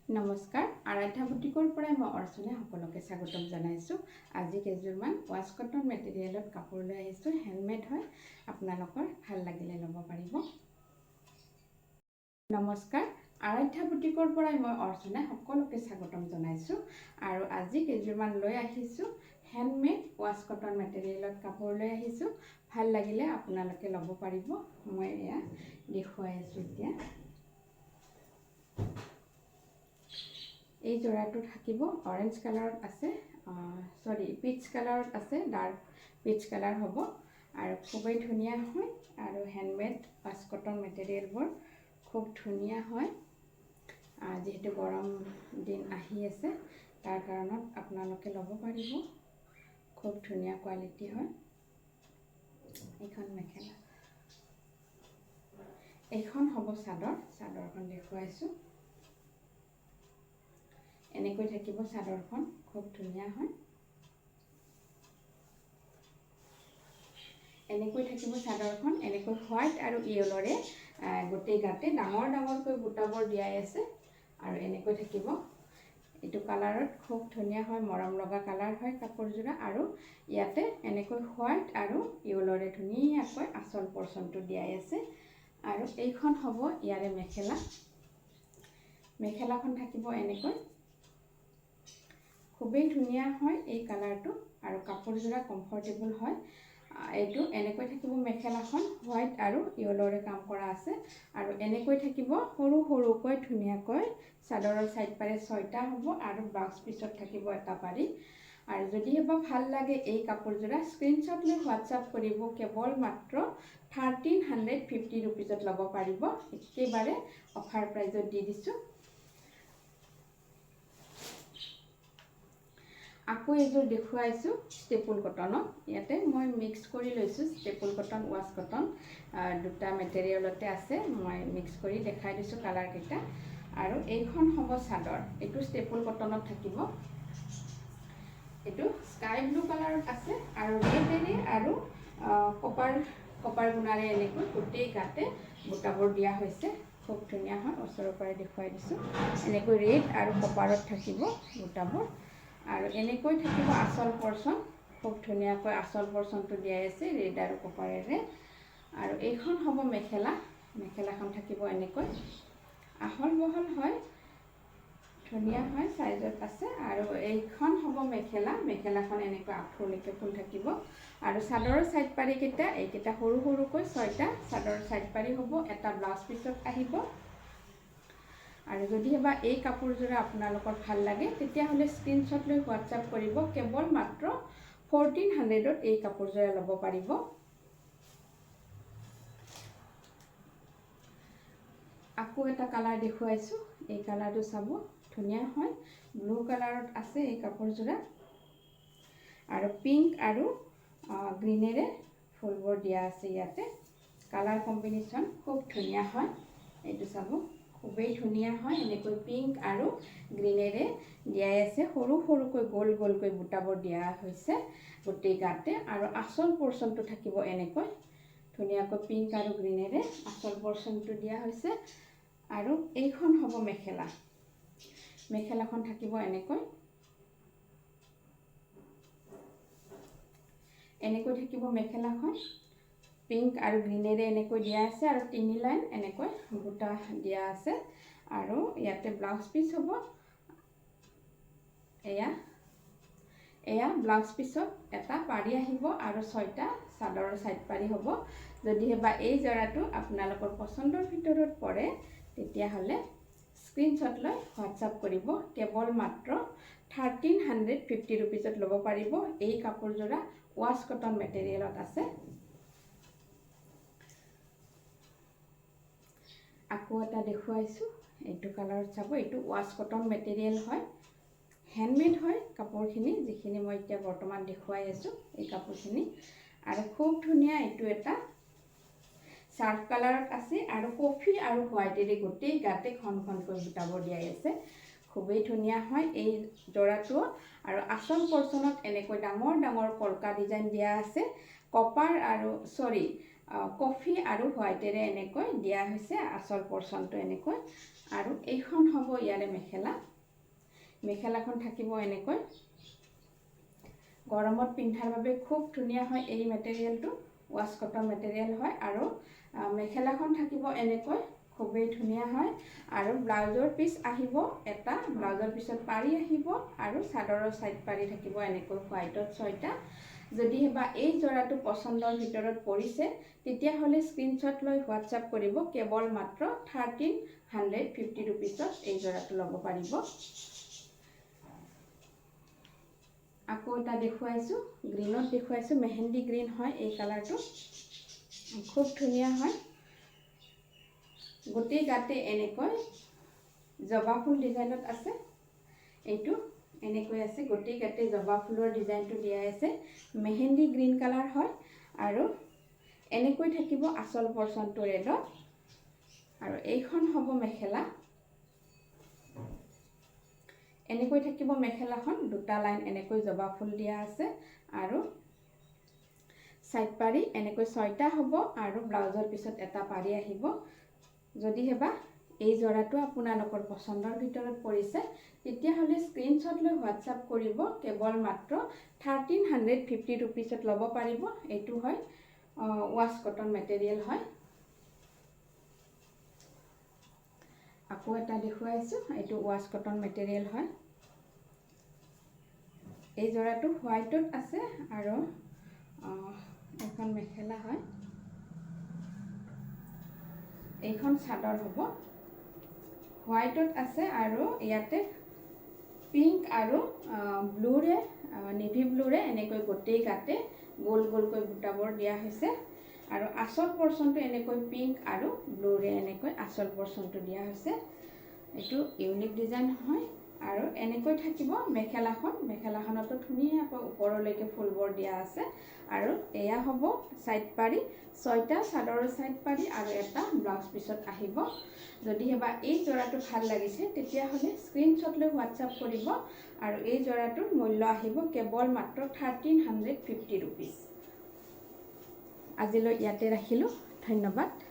নমস্কাৰ আৰাধ্যা বুটিকৰ পৰাই মই অৰ্চনা সকলোকে স্বাগতম জনাইছোঁ। আজি কেইযোৰমান ৱাছ কটন মেটেৰিয়েলত কাপোৰ লৈ আহিছোঁ। হেণ্ডমেড হয়, আপোনালোকৰ ভাল লাগিলে ল'ব পাৰিব। নমস্কাৰ আৰাধ্যা বুটিকৰ পৰাই মই অৰ্চনা সকলোকে স্বাগতম জনাইছোঁ। আৰু আজি কেইযোৰমান লৈ আহিছোঁ হেণ্ডমেড ৱাছ কটন মেটেৰিয়েলত কাপোৰ লৈ আহিছোঁ। ভাল লাগিলে আপোনালোকে ল'ব পাৰিব। মই এয়া দেখুৱাই আছোঁ এতিয়া। এই যোৰাটো থাকিব অৰেঞ্জ কালাৰত আছে, পিচ কালাৰত আছে, ডাৰ্ক পিচ কালাৰ হ'ব আৰু খুবেই ধুনীয়া হয়। আৰু হেণ্ডমেড ৱাছ কটন মেটেৰিয়েলবোৰ খুব ধুনীয়া হয়। যিহেতু গৰম দিন আহি আছে তাৰ কাৰণত আপোনালোকে ল'ব পাৰিব। খুব ধুনীয়া কোৱালিটি হয়। এইখন মেখেলা, এইখন হ'ব চাদৰ। চাদৰখন দেখুৱাইছোঁ। এনেকৈ থাকিব চাদৰখন, খুব ধুনীয়া হয়। এনেকৈ থাকিব চাদৰখন, এনেকৈ হোৱাইট আৰু য়েল'ৰে গোটেই গাতে ডাঙৰ ডাঙৰকৈ বুটাবোৰ দিয়াই আছে। আৰু এনেকৈ থাকিব। এইটো কালাৰত খুব ধুনীয়া হয়, মৰম লগা কালাৰ হয় কাপোৰযোৰা। আৰু ইয়াতে এনেকৈ হোৱাইট আৰু য়েল'ৰে ধুনীয়াকৈ আঁচল পৰ্চনটো দিয়াই আছে। আৰু এইখন হ'ব ইয়াৰে মেখেলা। মেখেলাখন থাকিব এনেকৈ, খুবেই ধুনীয়া হয় এই কালাৰটো আৰু কাপোৰযোৰা কমফৰ্টেবল হয়। এইটো এনেকৈ থাকিব মেখেলাখন, হোৱাইট আৰু য়েল'ৰে কাম কৰা আছে। আৰু এনেকৈ থাকিব সৰু সৰুকৈ ধুনীয়াকৈ চাদৰৰ ছাইড পাৰে 6টা হ'ব আৰু ব্লাউজ পিছত থাকিব এটা পাৰি। আৰু যদিহে ভাল লাগে এই কাপোৰযোৰা স্ক্ৰীনশ্বট লৈ হোৱাটছআপ কৰিব। কেৱল মাত্ৰ 1350 ৰুপিজত ল'ব পাৰিব। একেবাৰে অফাৰ প্ৰাইজত দি দিছোঁ। আকৌ এযোৰ দেখুৱাইছোঁ ষ্টেপুল কটনত। ইয়াতে মই মিক্স কৰি লৈছোঁ ষ্টেপুল কটন, ৱাছ কটন দুটা মেটেৰিয়েলতে আছে। মই মিক্স কৰি দেখাই দিছোঁ কালাৰকেইটা। আৰু এইখন হ'ব চাদৰ। এইটো ষ্টেপুল কটনত থাকিব। এইটো স্কাই ব্লু কালাৰত আছে আৰু ৰেডেৰে আৰু কপাৰ গুণাৰে এনেকৈ গোটেই গাতে বুটাবোৰ দিয়া হৈছে। খুব ধুনীয়া হয়, ওচৰৰ পৰাই দেখুৱাই দিছোঁ। এনেকৈ ৰেড আৰু কপাৰত থাকিব বুটাবোৰ। আৰু এনেকৈ থাকিব আঁচল পৰ্চন, খুব ধুনীয়াকৈ আঁচল পৰ্চনটো দিয়াই আছে ৰেড আৰু কপাৰেৰে। আৰু এইখন হ'ব মেখেলা। মেখেলাখন থাকিব এনেকৈ, আহল বহল হয়, ধুনীয়া হয়, চাইজত আছে। আৰু এইখন হ'ব মেখেলা। মেখেলাখন এনেকৈ আঁঠুৰলৈকে ফুল থাকিব। আৰু চাদৰৰ ছাইড পাৰিকেইটা এইকেইটা সৰু সৰুকৈ 6টা চাদৰৰ ছাইড পাৰি হ'ব। এটা ব্লাউজ পিছত আহিব। আৰু যদিহে এই কাপোৰযোৰা আপোনালোকৰ ভাল লাগে তেতিয়াহ'লে স্ক্ৰীনশ্বট লৈ হোৱাটছআপ কৰিব। কেৱল মাত্ৰ 1400ত এই কাপোৰযোৰা ল'ব পাৰিব। আকৌ এটা কালাৰ দেখুৱাইছোঁ। এই কালাৰটো চাব, ধুনীয়া হয়, ব্লু কালাৰত আছে এই কাপোৰযোৰা। আৰু পিংক আৰু গ্ৰীনেৰে ফুলবোৰ দিয়া আছে ইয়াতে। কালাৰ কম্বিনেশ্যন খুব ধুনীয়া হয়। এইটো চাব, খুবেই ধুনীয়া হয়। এনেকৈ পিংক আৰু গ্ৰীনেৰে দিয়াই আছে। সৰু সৰুকৈ গোল গোলকৈ বুটাবোৰ দিয়া হৈছে গোটেই গাতে। আৰু আঁচল পৰ্চনটো থাকিব এনেকৈ ধুনীয়াকৈ পিংক আৰু গ্ৰীনেৰে আঁচল পৰ্চনটো দিয়া হৈছে। আৰু এইখন হ'ব মেখেলা। মেখেলাখন থাকিব এনেকৈ, এনেকৈ থাকিব মেখেলাখন। পিংক আৰু গ্ৰীনেৰে এনেকৈ দিয়া আছে আৰু 3 লাইন এনেকৈ বুটা দিয়া আছে। আৰু ইয়াতে ব্লাউজ পিচ হ'ব। এয়া ব্লাউজ পিছত এটা পাৰি আহিব আৰু 6টা চাদৰৰ ছাইড পাৰি হ'ব। যদিহে এই যোৰাটো আপোনালোকৰ পচন্দৰ ভিতৰত পৰে তেতিয়াহ'লে স্ক্ৰীনশ্বট লৈ হোৱাটছআপ কৰিব। কেৱল মাত্ৰ 1350 ৰুপিজত ল'ব পাৰিব। এই কাপোৰযোৰা ৱাছ কটন মেটেৰিয়েলত আছে। আকৌ এটা দেখুৱাইছোঁ। এইটো কালাৰত চাব, এইটো ৱাছ কটন মেটেৰিয়েল হয়, হেণ্ডমেড হয় কাপোৰখিনি, যিখিনি মই এতিয়া বৰ্তমান দেখুৱাই আছোঁ এই কাপোৰখিনি। আৰু খুব ধুনীয়া, এইটো এটা চাৰ্ট কালাৰত আছে আৰু কফি আৰু হোৱাইটেৰে গোটেই গাতে ঘন ঘনকৈ বুটাবোৰ দিয়াই আছে। খুবেই ধুনীয়া হয় এই যোৰাটো। আৰু আঁচল পৰ্চনত এনেকৈ ডাঙৰ ডাঙৰ কলকা ডিজাইন দিয়া আছে। কপাৰ আৰু কফি আৰু হোৱাইটেৰে এনেকৈ দিয়া হৈছে আচল পৰ্চনটো এনেকৈ। আৰু এইখন হ'ব ইয়াৰে মেখেলা। মেখেলাখন থাকিব এনেকৈ। গৰমত পিন্ধাৰ বাবে খুব ধুনীয়া হয় এই মেটেৰিয়েলটো, ৱাছ কটন মেটেৰিয়েল হয়। আৰু মেখেলাখন থাকিব এনেকৈ, খুবেই ধুনীয়া হয়। আৰু ব্লাউজৰ পিচ আহিব এটা, ব্লাউজৰ পিছত পাৰি আহিব আৰু চাদৰৰ ছাইড পাৰি থাকিব এনেকৈ হোৱাইটত 6টা। যদিহে এই যোৰাটো পচন্দৰ ভিতৰত পৰিছে তেতিয়াহ'লে স্ক্ৰীনশ্বট লৈ হোৱাটছআপ কৰিব। কেৱল মাত্ৰ 1350 ৰুপিছত এই যোৰাটো ল'ব পাৰিব। আকৌ এটা দেখুৱাইছোঁ, গ্ৰীণত দেখুৱাইছোঁ, মেহেন্দি গ্ৰীণ হয় এই কালাৰটো, খুব ধুনীয়া হয়। গোটেই গাতে এনেকৈ জবা ফুল ডিজাইনত আছে। এইটো এনেকৈ আছে, গোটেই গাতে জবা ফুলৰ ডিজাইনটো দিয়া আছে। মেহেন্দি গ্ৰীণ কালাৰ হয় আৰু এনেকৈ থাকিব আচল পৰ্চনটো ৰেডত। আৰু এইখন হ'ব মেখেলা। এনেকৈ থাকিব মেখেলাখন, 2টা লাইন এনেকৈ জবা ফুল দিয়া আছে আৰু ছাইড পাৰি এনেকৈ 6টা হ'ব আৰু ব্লাউজৰ পিছত এটা পাৰি আহিব। যদিহে এই যোৰাটো আপোনালোকৰ পচন্দৰ ভিতৰত পৰিছে তেতিয়াহ'লে স্ক্ৰীনশ্বট লৈ হোৱাটছআপ কৰিব। কেৱল মাত্ৰ 1350 ৰুপিছত ল'ব পাৰিব। এইটো হয় ৱাছ কটন মেটেৰিয়েল হয়। আকৌ এটা দেখুৱাইছোঁ, এইটো ৱাছ কটন মেটেৰিয়েল হয়। এই যোৰাটো হোৱাইটত আছে আৰু এখন মেখেলা হয়। এইখন চাদৰ হ'ব, হোৱাইটত আছে আৰু ইয়াতে পিংক আৰু ব্লুৰে, নেভি ব্লুৰে এনেকৈ গোটেই গাতে গোল গোলকৈ বুটাবোৰ দিয়া হৈছে। আৰু আচল পৰ্চনটো এনেকৈ পিংক আৰু ব্লুৰে এনেকৈ আচল পৰ্চনটো দিয়া হৈছে। এইটো ইউনিক ডিজাইন হয়। আৰু এনেকৈ থাকিব মেখেলাখন। মেখেলাখনতো ধুনীয়াকৈ ওপৰলৈকে ফুলবোৰ দিয়া আছে। আৰু এয়া হ'ব ছাইড পাৰি, 6টা চাদৰৰ ছাইড পাৰি আৰু এটা ব্লাউজ পিছত আহিব। যদিহে এই যোৰাটো ভাল লাগিছে তেতিয়াহ'লে স্ক্ৰীনশ্বট লৈ হোৱাটছআপ কৰিব। আৰু এই যোৰাটোৰ মূল্য আহিব কেৱল মাত্ৰ 1350 ৰুপিজ। আজিলৈ ইয়াতে ৰাখিলোঁ, ধন্যবাদ।